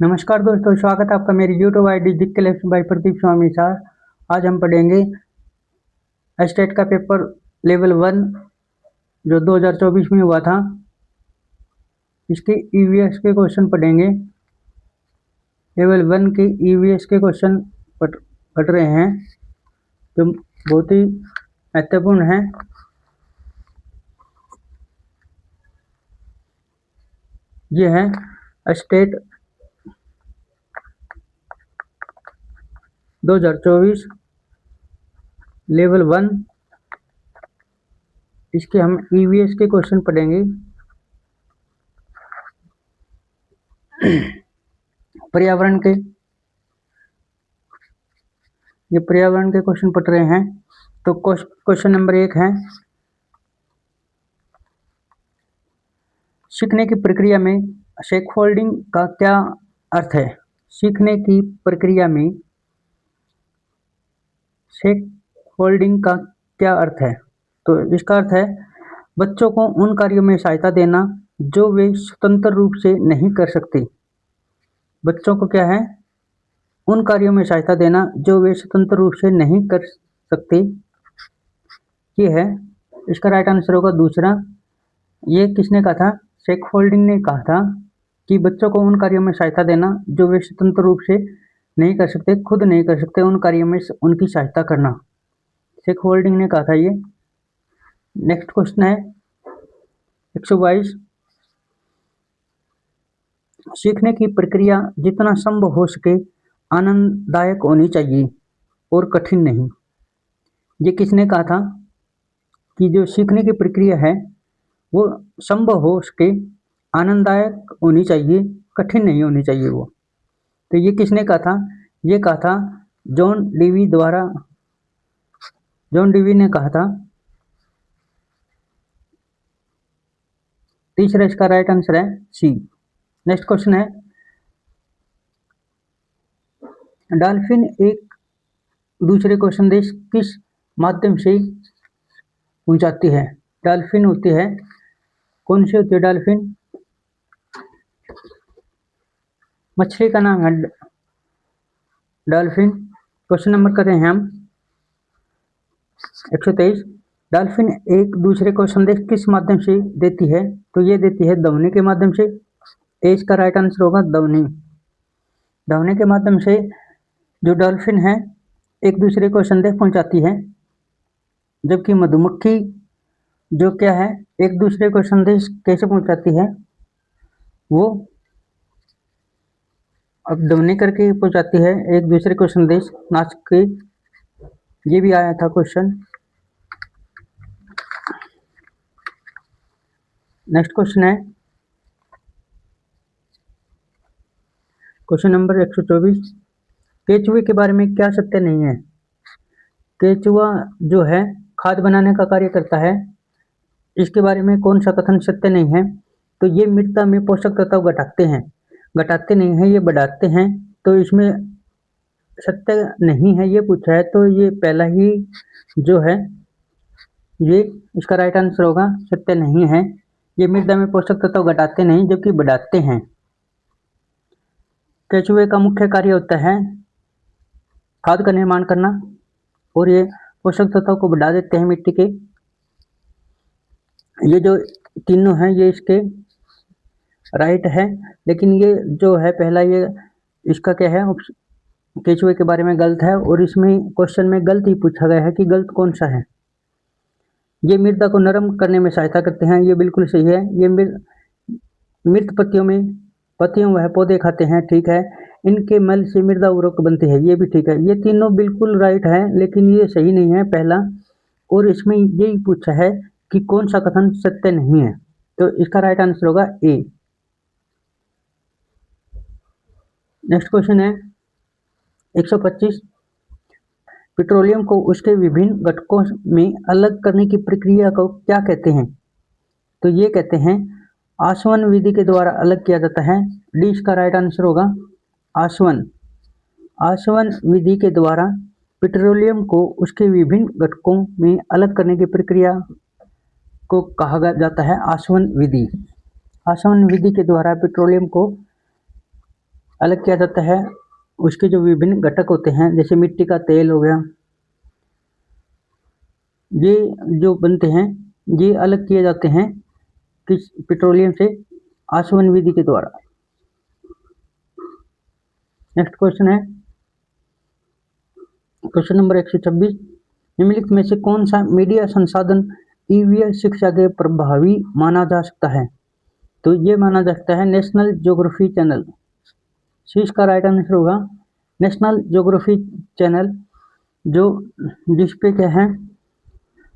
नमस्कार दोस्तों, स्वागत है आपका मेरी YouTube I D digital lecture by Pradeep Swami sir. आज हम पढ़ेंगे स्टेट का पेपर लेवल 1 जो 2024 में हुआ था। इसके ईवीएस के क्वेश्चन पढ़ेंगे। लेवल 1 के ईवीएस के क्वेश्चन पढ़ रहे हैं जो बहुत ही महत्वपूर्ण है। ये है स्टेट 2024 लेवल 1। इसके हम ईवीएस के क्वेश्चन पढ़ेंगे। पर्यावरण के क्वेश्चन पढ़ रहे हैं। तो क्वेश्चन नंबर 1 है, सीखने की प्रक्रिया में स्टेक होल्डिंग का क्या अर्थ है? सीखने की प्रक्रिया में स्टेक होल्डिंग का क्या अर्थ है? तो इसका अर्थ है बच्चों को उन कार्यों में सहायता देना जो वे स्वतंत्र रूप से नहीं कर सकते। बच्चों को क्या है? उन कार्यों में सहायता देना जो वे स्वतंत्र रूप से नहीं कर सकते। ये है इसका राइट आंसर होगा दूसरा। ये किसने कहा था? स्टेक होल्डिंग ने कहा था कि बच्चों को उन कार्यों में सहायता देना जो वे स्वतंत्र रूप से नहीं कर सकते, खुद नहीं कर सकते, उन कार्यों में उनकी सहायता करना। स्टेक होल्डिंग ने कहा था ये। नेक्स्ट क्वेश्चन है 122, सीखने की प्रक्रिया जितना संभव हो सके आनंददायक होनी चाहिए और कठिन नहीं। ये किसने कहा था कि जो सीखने की प्रक्रिया है वो संभव हो सके आनंददायक होनी चाहिए, कठिन नहीं होनी चाहिए वो। तो ये किसने कहा था? ये कहा था जॉन डीवी ने कहा था। तीसरा इसका राइट आंसर है सी। नेक्स्ट क्वेश्चन है, डॉल्फिन एक दूसरे को संदेश किस माध्यम से पहुंचाती है? डॉल्फिन होती है, कौन सी होती है डॉल्फिन? मछली का नाम है डॉल्फिन। क्वेश्चन नंबर कर रहे हैं हम 123, डॉल्फिन एक दूसरे को संदेश किस माध्यम से देती है? तो ये देती है ध्वनि के माध्यम से। ए इसका राइट आंसर होगा ध्वनि के माध्यम से जो डॉल्फिन है एक दूसरे को संदेश पहुंचाती है। जबकि मधुमक्खी जो क्या है, एक दूसरे को संदेश कैसे पहुंचाती है? वो अब ध्वनि करके पहुंचाती है एक दूसरे को संदेश, नाच के। ये भी आया था क्वेश्चन। नेक्स्ट क्वेश्चन है क्वेश्चन नंबर 124, केचुए के बारे में क्या सत्य नहीं है? केचुआ जो है खाद बनाने का कार्य करता है, इसके बारे में कौन सा कथन सत्य नहीं है? तो ये मृदा में पोषक तत्व घटाते नहीं है, ये बढ़ाते हैं। तो इसमें सत्य नहीं है ये पूछा है, तो ये पहला ही जो है ये इसका राइट आंसर होगा, सत्य नहीं है। ये मृदा में पोषक तत्व घटाते नहीं जबकि बढ़ाते हैं। केचुए का मुख्य कार्य होता है खाद का निर्माण करना और ये पोषक तत्व को बढ़ा देते हैं मिट्टी के। ये जो तीनों हैं ये इसके राइट है, लेकिन ये जो है पहला ये इसका क्या है, केचुए के बारे में गलत है और इसमें क्वेश्चन में गलत ही पूछा गया है कि गलत कौन सा है। ये मृदा को नरम करने में सहायता करते हैं, ये बिल्कुल सही है। ये मृत पत्तियों वह पौधे खाते हैं, ठीक है। इनके मल से मृदा उर्वरक बनती है, ये भी ठीक है। ये तीनों बिल्कुल राइट है, लेकिन ये सही नहीं है पहला। और इसमें यही पूछा है कि कौन सा कथन सत्य नहीं है, तो इसका राइट आंसर होगा ए। नेक्स्ट क्वेश्चन है 125, पेट्रोलियम को उसके विभिन्न घटकों में अलग करने की प्रक्रिया को क्या कहते हैं? तो ये कहते हैं आसवन विधि के द्वारा अलग किया जाता है। डी इसका राइट आंसर होगा आसवन विधि के द्वारा पेट्रोलियम को उसके विभिन्न घटकों में अलग करने की प्रक्रिया को कहा जाता है आसवन विधि। आसवन विधि के द्वारा पेट्रोलियम को अलग किया जाता है उसके जो विभिन्न घटक होते हैं, जैसे मिट्टी का तेल हो गया, ये जो बनते हैं ये अलग किए जाते हैं किस पेट्रोलियम से, आसवन विधि के द्वारा। नेक्स्ट क्वेश्चन है क्वेश्चन नंबर 126, निम्नलिखित में से कौन सा मीडिया संसाधन ईवीएस शिक्षा के प्रभावी माना जा सकता है? तो ये माना जा सकता है नेशनल ज्योग्राफी चैनल। सी इसका राइट आंसर होगा नेशनल ज्योग्राफी चैनल, जो जिसपे क्या है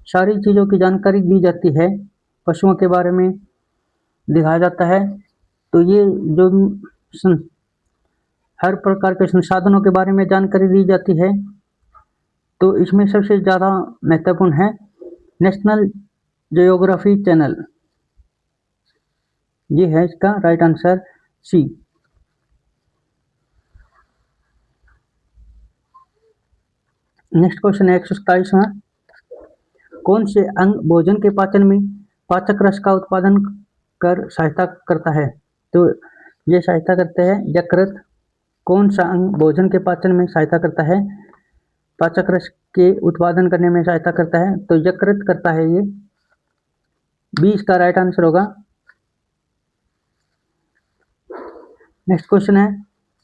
सारी चीज़ों की जानकारी दी जाती है, पशुओं के बारे में दिखाया जाता है। तो ये जो हर प्रकार के संसाधनों के बारे में जानकारी दी जाती है, तो इसमें सबसे ज़्यादा महत्वपूर्ण है नेशनल ज्योग्राफी चैनल। ये है इसका right answer C. Next question है 127वां, कौन से अंग भोजन के पाचन में पाचक रस का उत्पादन कर सहायता करता है? तो ये सहायता करते हैं यकृत। कौन सा अंग भोजन के पाचन में सहायता करता है, पाचक रस के उत्पादन करने में सहायता करता है? तो यकृत करता है ये। बी इसका राइट आंसर होगा। नेक्स्ट क्वेश्चन है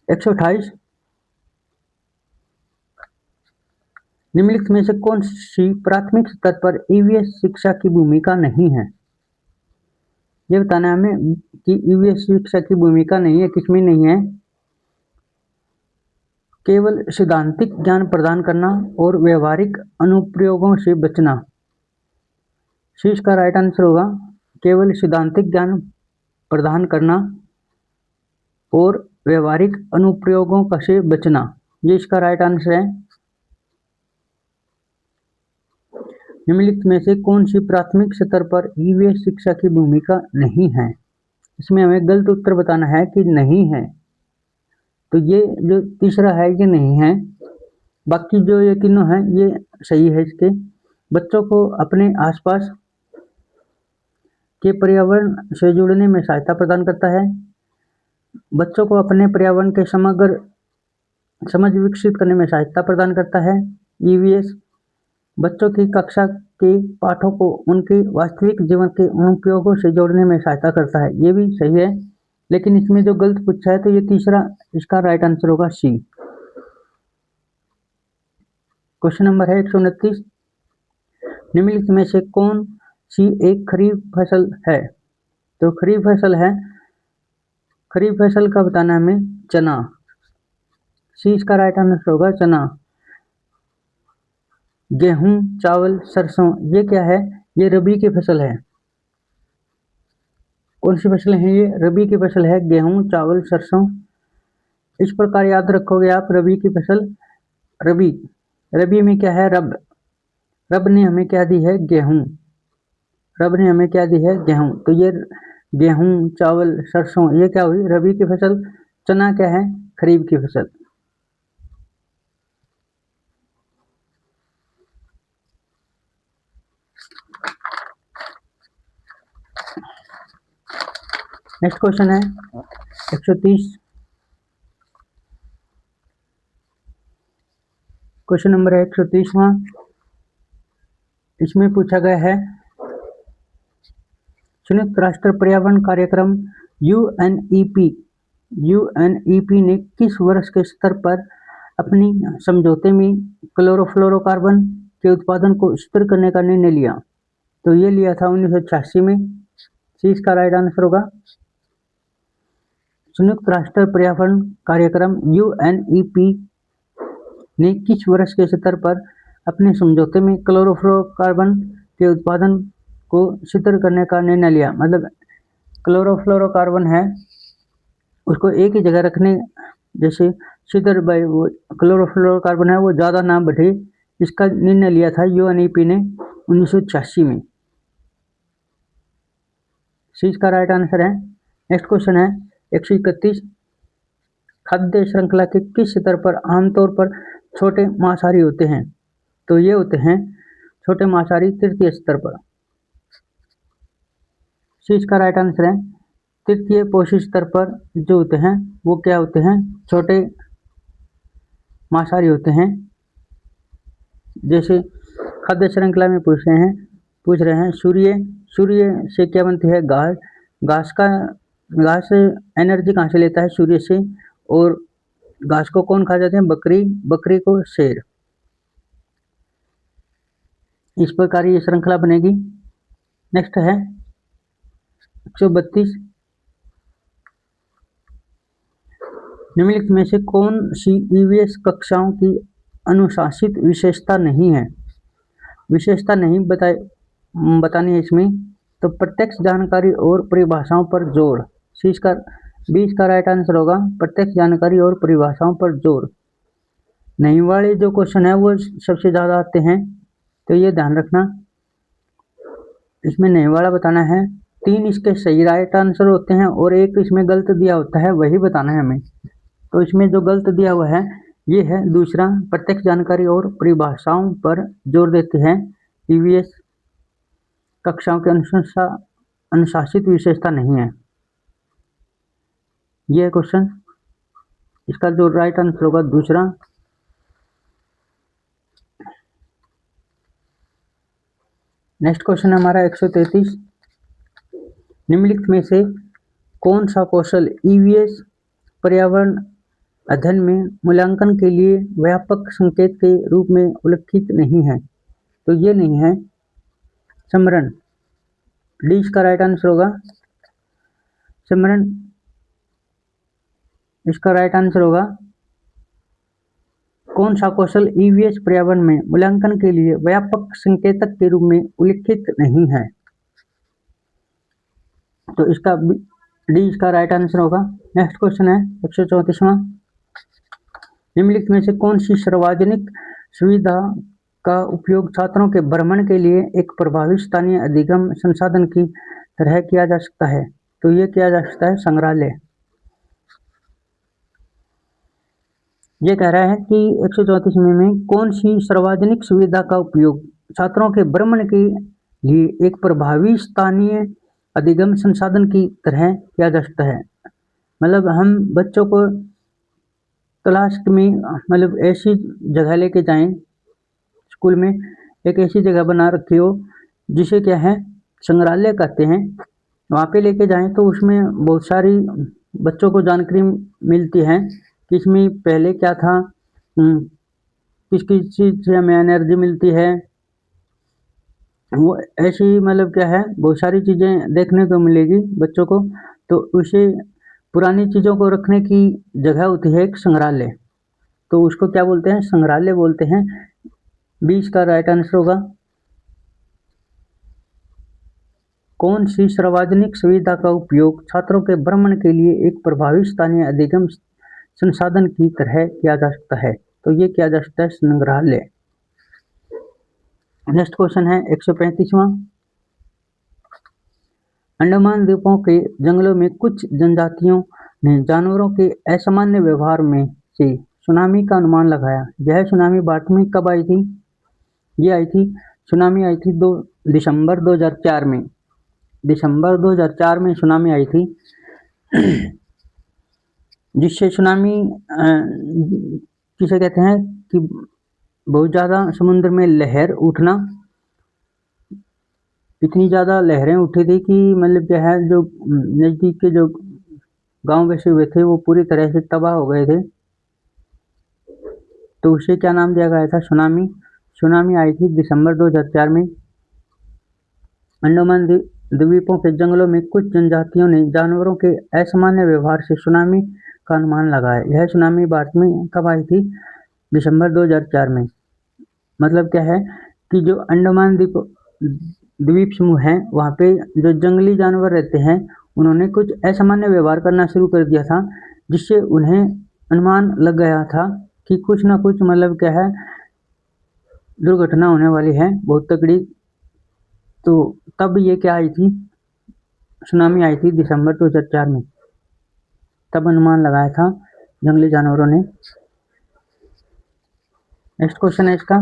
128, निम्नलिखित में से कौन सी प्राथमिक स्तर पर ईवीएस शिक्षा की भूमिका नहीं है? ये बताना है हमें कि ईवीएस शिक्षा की भूमिका नहीं है, किसमें नहीं है? केवल सैद्धांतिक ज्ञान प्रदान करना और व्यवहारिक अनुप्रयोगों से बचना। सी इसका राइट आंसर होगा केवल सैद्धांतिक ज्ञान प्रदान करना और व्यवहारिक अनुप्रयोगों का से बचना, ये इसका राइट आंसर है। निम्नलिखित में से कौन सी प्राथमिक स्तर पर ईवीएस शिक्षा की भूमिका नहीं है? इसमें हमें गलत उत्तर बताना है कि नहीं है। तो ये जो तीसरा है ये नहीं है, बाकी जो ये तीनों हैं ये सही है। इसके बच्चों को अपने आसपास के पर्यावरण से जुड़ने में सहायता प्रदान करता है, बच्चों को अपने पर्यावरण के समग्र समझ विकसित करने में सहायता प्रदान करता है। ईवीएस बच्चों की कक्षा के पाठों को उनके वास्तविक जीवन के अनुप्रयोगों से जोड़ने में सहायता करता है, ये भी सही है। लेकिन इसमें जो गलत पूछा है तो ये तीसरा इसका राइट आंसर होगा सी। क्वेश्चन नंबर है 129, निम्नलिखित में से कौन सी एक खरीफ फसल है? तो खरीफ फसल है, खरीफ फसल का बताना हमें चना। सी इसका राइट आंसर होगा चना। गेहूं, चावल, सरसों ये क्या है? ये रबी की फसल है। कौन सी फसल है ये? रबी की फसल है, गेहूं, चावल, सरसों। इस प्रकार याद रखोगे आप रबी की फसल। रबी, रबी में क्या है? रब, रब ने हमें क्या दी है? गेहूं। रब ने हमें क्या दी है? गेहूं। तो ये गेहूं, चावल, सरसों ये क्या हुई? रबी की फसल। चना क्या है? खरीफ की फसल। नेक्स्ट क्वेश्चन है 130, क्वेश्चन नंबर है 130वां। इसमें पूछा गया है संयुक्त राष्ट्र पर्यावरण कार्यक्रम यूएनईपी ने किस वर्ष के स्तर पर अपनी समझौते में क्लोरोफ्लोरोकार्बन के उत्पादन को स्थिर करने का निर्णय लिया? तो ये लिया था 1986 में। सी इसका राइट आंसर होगा। संयुक्त राष्ट्र पर्यावरण कार्यक्रम यूएनईपी ने किस वर्ष के स्तर पर अपने समझौते में क्लोरोफ्लोरोकार्बन के उत्पादन को शिथिल करने का निर्णय लिया? मतलब क्लोरोफ्लोरोकार्बन है उसको एक ही जगह रखने, जैसे शिथिल वो क्लोरोफ्लोरोकार्बन है वो ज़्यादा ना बढ़े, इसका निर्णय लिया था यूएनईपी ने 1986 में। सी इसका राइट आंसर है। नेक्स्ट क्वेश्चन है 131, खाद्य श्रृंखला के किस स्तर पर आमतौर पर छोटे मांसाहारी होते हैं? तो ये होते हैं छोटे मांसाहारी तृतीय स्तर पर। सी इसका राइट आंसर है। तृतीय पोषक स्तर पर जो होते हैं वो क्या होते हैं, छोटे मांसाहारी होते हैं। जैसे खाद्य श्रृंखला में पूछ रहे हैं सूर्य से क्या बनती है, घास एनर्जी कहाँ से लेता है, सूर्य से। और घास को कौन खा जाते हैं, बकरी को शेर। इस प्रकार ये श्रृंखला बनेगी। नेक्स्ट है 132, निम्नलिखित में से कौन सी ईवीएस कक्षाओं की अनुशासित विशेषता नहीं है। विशेषता नहीं बतानी है इसमें, तो प्रत्यक्ष जानकारी और परिभाषाओं पर जोर। बी इसका राइट आंसर होगा, प्रत्यक्ष जानकारी और परिभाषाओं पर जोर। नहीं वाले जो क्वेश्चन है वो सबसे ज़्यादा आते हैं, तो ये ध्यान रखना। इसमें नहीं वाला बताना है, 3 इसके सही राइट आंसर होते हैं और एक इसमें गलत दिया होता है, वही बताना है हमें। तो इसमें जो गलत दिया हुआ है ये है दूसरा, प्रत्यक्ष जानकारी और परिभाषाओं पर जोर देते हैं। ईवीएस कक्षाओं के अनुशासित विशेषता नहीं है, ये क्वेश्चन। इसका जो राइट आंसर होगा दूसरा। नेक्स्ट क्वेश्चन है हमारा 133, निम्नलिखित में से कौन सा कौशल ईवीएस पर्यावरण अध्ययन में मूल्यांकन के लिए व्यापक संकेत के रूप में उल्लिखित नहीं है। तो ये नहीं है स्मरण। डी इसका राइट आंसर होगा, स्मरण इसका राइट आंसर होगा। कौन सा कौशल ईवीएस पर्यावरण में मूल्यांकन के लिए व्यापक संकेतक के रूप में उल्लिखित नहीं है, तो इसका डी इसका राइट आंसर होगा। नेक्स्ट क्वेश्चन है 134वां, निम्नलिखित में से कौन सी सार्वजनिक सुविधा का उपयोग छात्रों के भ्रमण के लिए एक प्रभावी स्थानीय अधिगम संसाधन की तरह किया जा सकता है। तो ये किया जा सकता है संग्रहालय। ये कह रहा है कि 134 में कौन सी सार्वजनिक सुविधा का उपयोग छात्रों के भ्रमण के लिए एक प्रभावी स्थानीय अधिगम संसाधन की तरह किया जा सकता है। मतलब हम बच्चों को क्लास में मतलब ऐसी जगह लेके जाएं, स्कूल में एक ऐसी जगह बना रखी हो जिसे क्या है संग्रहालय कहते हैं, वहाँ पे लेके जाएं तो उसमें बहुत सारी बच्चों को जानकारी मिलती है कि इसमें पहले क्या था, किस किस चीज़ से हमें एनर्जी मिलती है। वो ऐसी मतलब क्या है बहुत सारी चीज़ें देखने को मिलेगी बच्चों को। तो उसे पुरानी चीज़ों को रखने की जगह होती है एक संग्रहालय, तो उसको क्या बोलते हैं, संग्रहालय बोलते हैं। 20 का राइट आंसर होगा। कौन सी सार्वजनिक सुविधा का उपयोग छात्रों के भ्रमण के लिए एक प्रभावी स्थानीय अधिगम संसाधन की तरह किया जा सकता है, तो ये किया जा सकता है संग्रहालय। नेक्स्ट क्वेश्चन है 135वां, अंडमान द्वीपों के जंगलों में कुछ जनजातियों ने जानवरों के असामान्य व्यवहार में से सुनामी का अनुमान लगाया। यह सुनामी भारत में कब आई थी? ये आई थी, सुनामी आई थी 2 दिसंबर 2004 में। दिसंबर 2004 में सुनामी आई थी, जिससे सुनामी किसे कहते हैं कि बहुत ज़्यादा समुद्र में लहर उठना, इतनी ज़्यादा लहरें उठी थी कि मतलब क्या है जो नज़दीक के जो गांव बसे हुए थे वो पूरी तरह से तबाह हो गए थे। तो उसे क्या नाम दिया गया था, सुनामी। सुनामी आई थी दिसंबर 2004 में। अंडमान द्वीपों के जंगलों में कुछ जनजातियों ने जानवरों के असामान्य व्यवहार से सुनामी का अनुमान लगाया। यह सुनामी भारत में कब आई थी? दिसंबर 2004 में। मतलब क्या है कि जो अंडमान द्वीप समूह है वहाँ पे जो जंगली जानवर रहते हैं उन्होंने कुछ असामान्य व्यवहार करना शुरू कर दिया था, जिससे उन्हें अनुमान लग गया था कि कुछ ना कुछ मतलब क्या है दुर्घटना होने वाली है बहुत तगड़ी। तो तब ये क्या आई थी, सुनामी आई थी दिसंबर 2004 में, तब अनुमान लगाया था जंगली जानवरों ने। नेक्स्ट क्वेश्चन है इसका,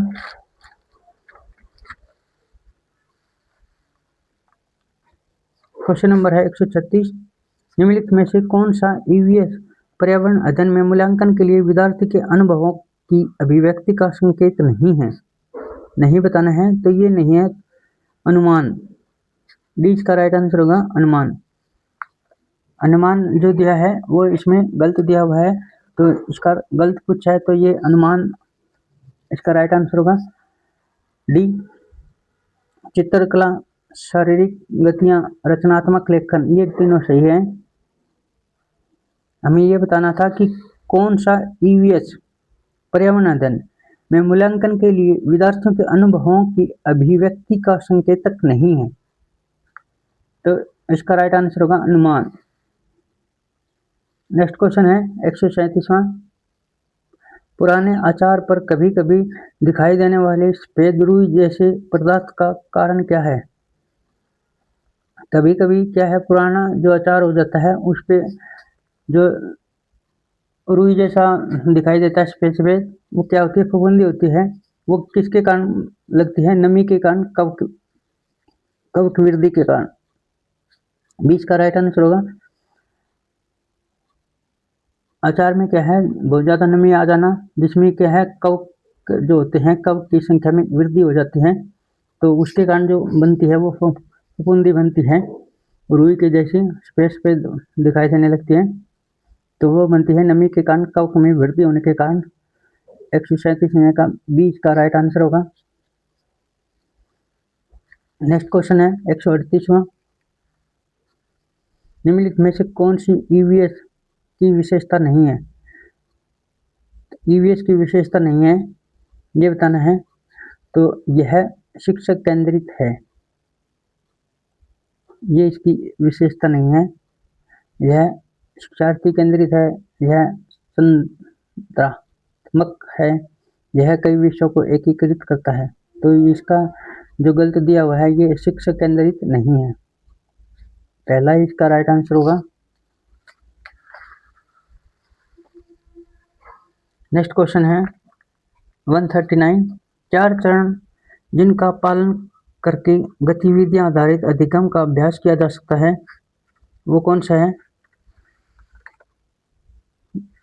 क्वेश्चन नंबर है 136, निम्नलिखित में से कौन सा ईवीएस पर्यावरण अध्ययन में मूल्यांकन के लिए विद्यार्थी के अनुभवों की अभिव्यक्ति का संकेत नहीं है? नहीं बताना है तो ये नहीं है अनुमान। डी इसका राइट आंसर होगा अनुमान। अनुमान जो दिया है वो इसमें गलत दिया हुआ है, तो इसका गलत पूछा है तो ये अनुमान इसका राइट आंसर होगा डी। चित्रकला, शारीरिक गतियां, रचनात्मक लेखन, ये तीनों सही है। हमें ये बताना था कि कौन सा ईवीएस पर्यावरण अध्ययन में मूल्यांकन के लिए विद्यार्थियों के अनुभवों की अभिव्यक्ति का संकेतक नहीं है, तो इसका राइट आंसर होगा अनुमान। नेक्स्ट क्वेश्चन है 137वां। पुराने आचार पर कभी कभी दिखाई देने वाले सफेद रुई जैसे पदार्थ का कारण क्या है? कभी कभी क्या है, पुराना जो अचार हो जाता है उस पे जो रुई जैसा दिखाई देता है सफेद सफेद, वो क्या होती है, फफूंदी होती है। वो किसके कारण लगती है? नमी के कारण, कवक वृद्धि के कारण। बीच का राइट आंसर होगा अचार में क्या है, बहुत ज्यादा नमी आ जाना, जिसमें क्या है कवक जो होते हैं, कवक की संख्या में वृद्धि हो जाती है, तो उसके कारण जो बनती है वो फफूंदी बनती है, रुई के जैसी सफेद सफेद दिखाई देने लगती है, तो वो बनती है नमी के कारण, कवक में वृद्धि होने के कारण। 137 का बीच का राइट आंसर होगा। नेक्स्ट क्वेश्चन है 138वां। निम्नलिखित में से कौन सी ईवीएस की विशेषता नहीं है? ईवीएस की विशेषता नहीं है ये बताना है, तो यह शिक्षक केंद्रित है, ये इसकी विशेषता नहीं है। यह शिक्षार्थी केंद्रित है, यह संरचनात्मक है, यह कई विषयों को एकीकृत करता है, तो इसका जो गलत दिया हुआ है ये शिक्षक केंद्रित नहीं है, पहला ही इसका राइट आंसर होगा। नेक्स्ट क्वेश्चन है 139। 4 चरण जिनका पालन करके गतिविधियां आधारित अधिगम का अभ्यास किया जा सकता है वो कौन सा है?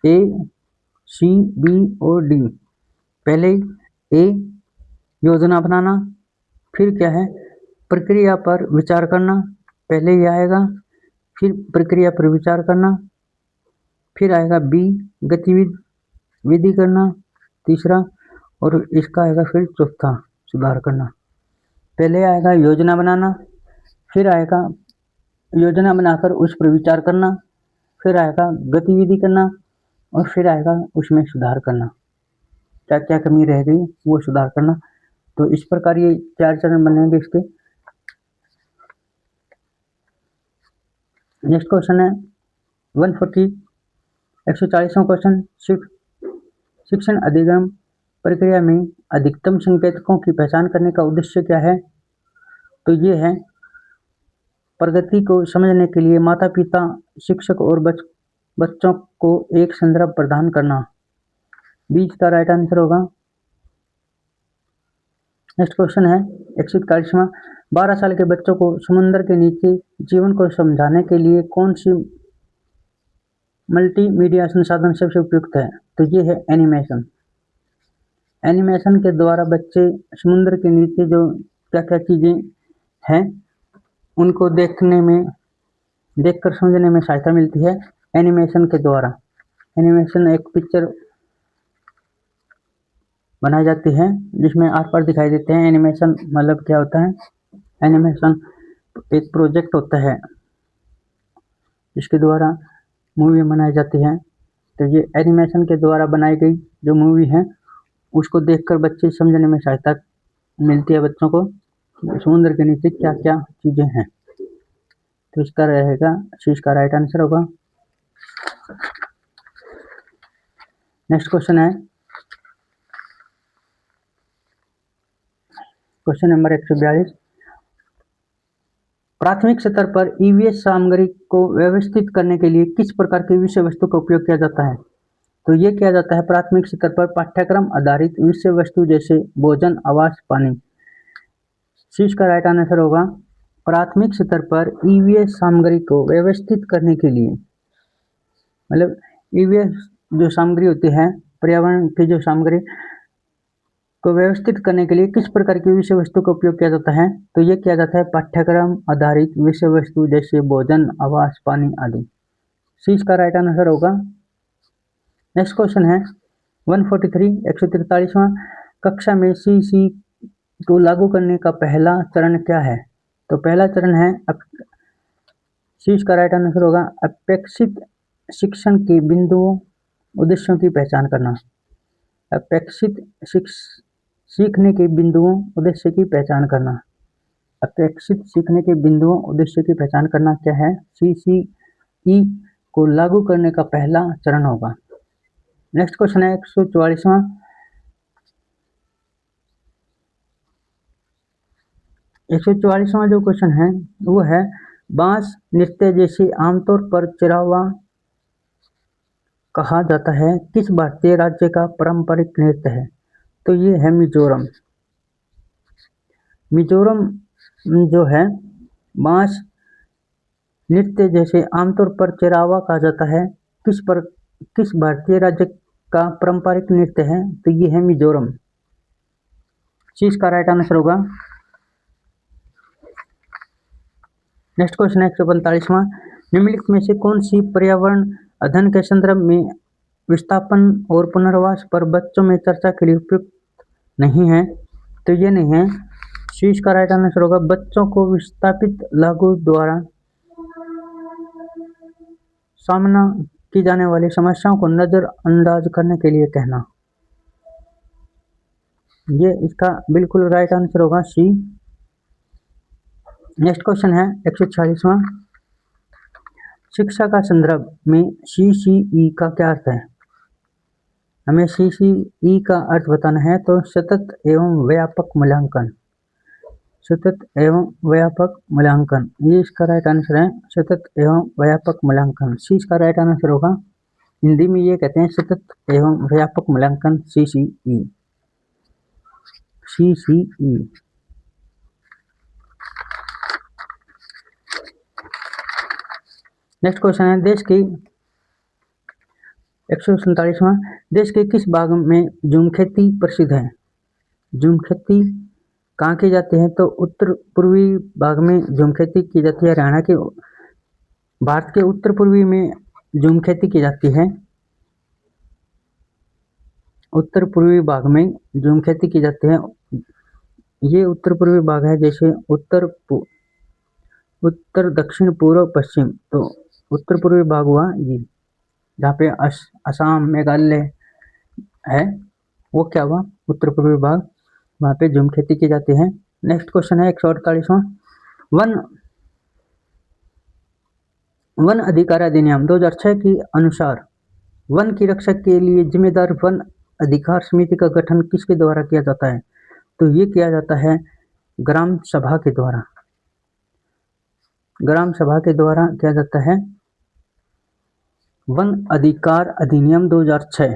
ए, सी, बी और डी। पहले ए योजना बनाना, फिर क्या है प्रक्रिया पर विचार करना, पहले ये आएगा, फिर प्रक्रिया पर विचार करना, फिर आएगा बी गतिविधि करना, तीसरा, और इसका आएगा फिर चौथा सुधार करना। पहले आएगा योजना बनाना, फिर आएगा योजना बनाकर उस पर विचार करना, फिर आएगा गतिविधि करना, और फिर आएगा उसमें सुधार करना, क्या क्या कमी रह गई वो सुधार करना। तो इस प्रकार ये 4 चरण बनेंगे इसके। नेक्स्ट क्वेश्चन है 140 140वां क्वेश्चन। शिक्षण अधिगम प्रक्रिया में अधिकतम संकेतकों की पहचान करने का उद्देश्य क्या है? तो ये है प्रगति को समझने के लिए माता पिता, शिक्षक और बच्चों को एक संदर्भ प्रदान करना। बीच का राइट आंसर होगा। नेक्स्ट क्वेश्चन है 141वां। 12 साल के बच्चों को समुद्र के नीचे जीवन को समझाने के लिए कौन सी मल्टीमीडिया संसाधन सबसे उपयुक्त है? तो ये है एनिमेशन। एनिमेशन के द्वारा बच्चे समुद्र के नीचे जो क्या क्या चीजें हैं उनको देखकर समझने में सहायता मिलती है एनिमेशन के द्वारा। एनिमेशन एक पिक्चर बनाई जाती है जिसमें आर पार दिखाई देते हैं। एनिमेशन मतलब क्या होता है? एनिमेशन एक प्रोजेक्ट होता है जिसके द्वारा मूवी बनाई जाती है, तो ये एनिमेशन के द्वारा बनाई गई जो मूवी है उसको देखकर बच्चे समझने में सहायता मिलती है बच्चों को, समुद्र के नीचे क्या क्या चीजें हैं। तो इसका रहेगा सी, इसका राइट आंसर होगा। नेक्स्ट क्वेश्चन है क्वेश्चन नंबर 142। प्राथमिक स्तर पर ईवीएस सामग्री को व्यवस्थित करने के लिए किस प्रकार की विषय वस्तु का उपयोग किया जाता है? तो ये किया जाता है प्राथमिक स्तर पर पाठ्यक्रम आधारित विषय वस्तु जैसे भोजन, आवास, पानी। सी इसका राइट आंसर होगा प्राथमिक स्तर पर ईवीएस सामग्री को व्यवस्थित करने के लिए, मतलब ईवीएस जो सामग्री होती है, पर्यावरण की जो सामग्री को व्यवस्थित करने के लिए किस प्रकार की विषय वस्तु का उपयोग किया जाता है? तो ये किया जाता है पाठ्यक्रम आधारित विषय वस्तु, जैसे भोजन, आवास, पानी आदि। सी इसका राइट आंसर होगा। नेक्स्ट क्वेश्चन है 143 143वां, कक्षा में सीसी को लागू करने का पहला चरण क्या है? तो पहला चरण है सी इसका राइट आंसर होगा अपेक्षित शिक्षण के बिंदुओं, उद्देश्यों की पहचान करना। अपेक्षित सीखने के बिंदुओं, उद्देश्य की पहचान करना। अपेक्षित सीखने के बिंदुओं, उद्देश्य की पहचान करना क्या है? सीसीई को लागू करने का पहला चरण होगा। नेक्स्ट क्वेश्चन है 144वां, 144वां जो क्वेश्चन है वो है बांस नृत्य, जैसे आमतौर पर चिरावा कहा जाता है, किस भारतीय राज्य का पारंपरिक नृत्य है? तो ये है मिजोरम। मिजोरम जो है बांस नृत्य जैसे आमतौर पर चिरावा कहा जाता है, किस भारतीय राज्य का पारंपरिक नृत्य है? तो ये है मिजोरम। सी इसका राइट आंसर होगा। नेक्स्ट क्वेश्चन है 145वां, निम्नलिखित में से कौन सी पर्यावरण अध्ययन के संदर्भ में विस्थापन और पुनर्वास पर बच्चों में चर्चा के लिए उपयुक्त नहीं है? तो ये नहीं है। सी इसका राइट आंसर होगा बच्चों को विस्थापित लागू द्वारा सामना की जाने वाली समस्याओं को नजरअंदाज करने के लिए कहना। ये इसका बिल्कुल राइट आंसर होगा सी। नेक्स्ट क्वेश्चन है 146वां, शिक्षा का संदर्भ में सीसीई का क्या अर्थ है? हमें सीसीई का अर्थ बताना है। तो सतत एवं व्यापक मूल्यांकन, सतत एवं व्यापक मूल्यांकन, ये इसका राइट आंसर है, सतत एवं व्यापक मूल्यांकन। सी इसका राइट आंसर होगा। हिंदी में ये कहते हैं सतत एवं व्यापक मूल्यांकन, सीसीई। सीसीई। नेक्स्ट क्वेश्चन है देश की 147वां, देश के किस भाग में झूम खेती प्रसिद्ध है? झूम खेती कहाँ की जाती है? तो उत्तर पूर्वी भाग में झूम खेती की जाती है। हरियाणा के, भारत के उत्तर पूर्वी में झूम खेती की जाती है। उत्तर पूर्वी भाग में झूम खेती की जाती है। ये उत्तर पूर्वी भाग है, जैसे उत्तर दक्षिण पूर्व पश्चिम। तो उत्तर पूर्वी भाग हुआ ये, जहाँ पे असम मेघालय है, वो क्या हुआ उत्तर पूर्वी भाग, वहाँ पे झूम खेती की जाती है। नेक्स्ट क्वेश्चन है 148वां, वन अधिकार अधिनियम 2006 के अनुसार वन की रक्षा के लिए जिम्मेदार वन अधिकार समिति का गठन किसके द्वारा किया जाता है? तो ये किया जाता है ग्राम सभा के द्वारा। ग्राम सभा के द्वारा किया जाता है। वन अधिकार अधिनियम 2006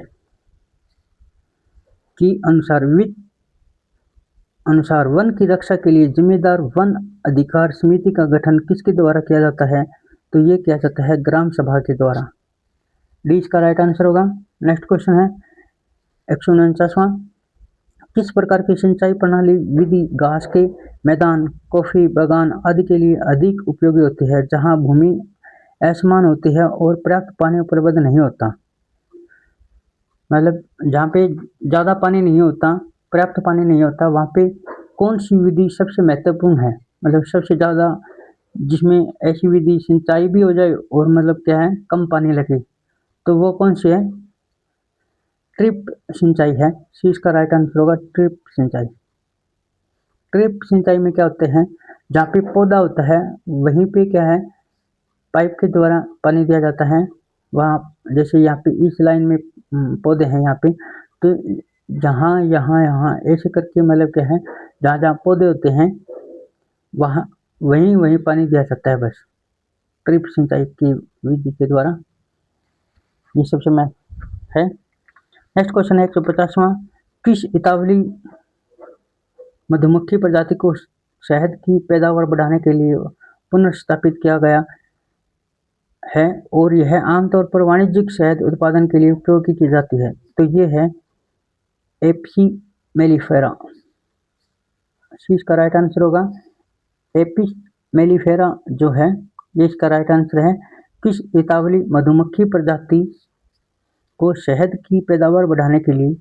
की अनुसार वन की रक्षा के लिए जिम्मेदार वन अधिकार समिति का गठन किसके द्वारा किया जाता है? तो ये किया जाता है ग्राम सभा के द्वारा। डी इसका राइट आंसर होगा। नेक्स्ट क्वेश्चन है 149वां, किस प्रकार की सिंचाई प्रणाली विधि घास के मैदान, कॉफी बागान आदि के लिए अधिक उपयोगी होती है, जहां भूमि असमान होती है और पर्याप्त पानी उपलब्ध नहीं होता? मतलब जहाँ पे ज़्यादा पानी नहीं होता, पर्याप्त पानी नहीं होता, वहाँ पे कौन सी विधि सबसे महत्वपूर्ण है? मतलब सबसे ज़्यादा जिसमें ऐसी विधि सिंचाई भी हो जाए और मतलब क्या है कम पानी लगे, तो वो कौन सी है? ट्रिप सिंचाई है। सी इसका राइट आंसर होगा ट्रिप सिंचाई। ट्रिप सिंचाई में क्या होते हैं, जहाँ पे पौधा होता है वहीं पे क्या है पाइप के द्वारा पानी दिया जाता है। वहाँ जैसे यहाँ पे इस लाइन में पौधे हैं यहाँ पे, तो जहाँ यहाँ ऐसे करके मतलब क्या है जहाँ जहाँ पौधे होते हैं वहाँ वहीं पानी दिया जाता है बस, ट्रिप सिंचाई की विधि के द्वारा। ये सबसे मैं है। नेक्स्ट क्वेश्चन है 150वां, किस इतालवी मधुमक्खी प्रजाति को शहद की पैदावार बढ़ाने के लिए पुनर्स्थापित किया गया है और यह आमतौर पर वाणिज्यिक शहद उत्पादन के लिए उपयोग की जाती है। तो ये है एपी मेलिफेरा। इसका राइट आंसर होगा एपी मेलिफेरा जो है ये इसका राइट आंसर है। किस इतावली मधुमक्खी प्रजाति को शहद की पैदावार बढ़ाने के लिए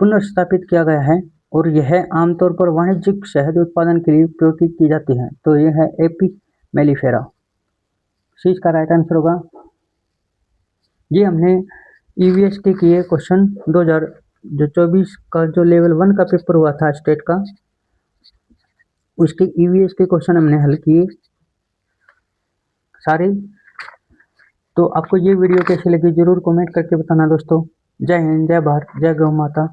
पुनर्स्थापित किया गया है और यह आमतौर पर वाणिज्यिक शहद उत्पादन के लिए उपयोग की जाती है। तो यह है एपी मेलिफेरा। इसका राइट आंसर होगा। ये हमने ईवीएस के किए क्वेश्चन 2024 का जो लेवल 1 का पेपर हुआ था स्टेट का, उसके ईवीएस के क्वेश्चन हमने हल किए सारे। तो आपको ये वीडियो कैसी लगी जरूर कमेंट करके बताना दोस्तों। जय हिंद, जय भारत, जय गौ माता।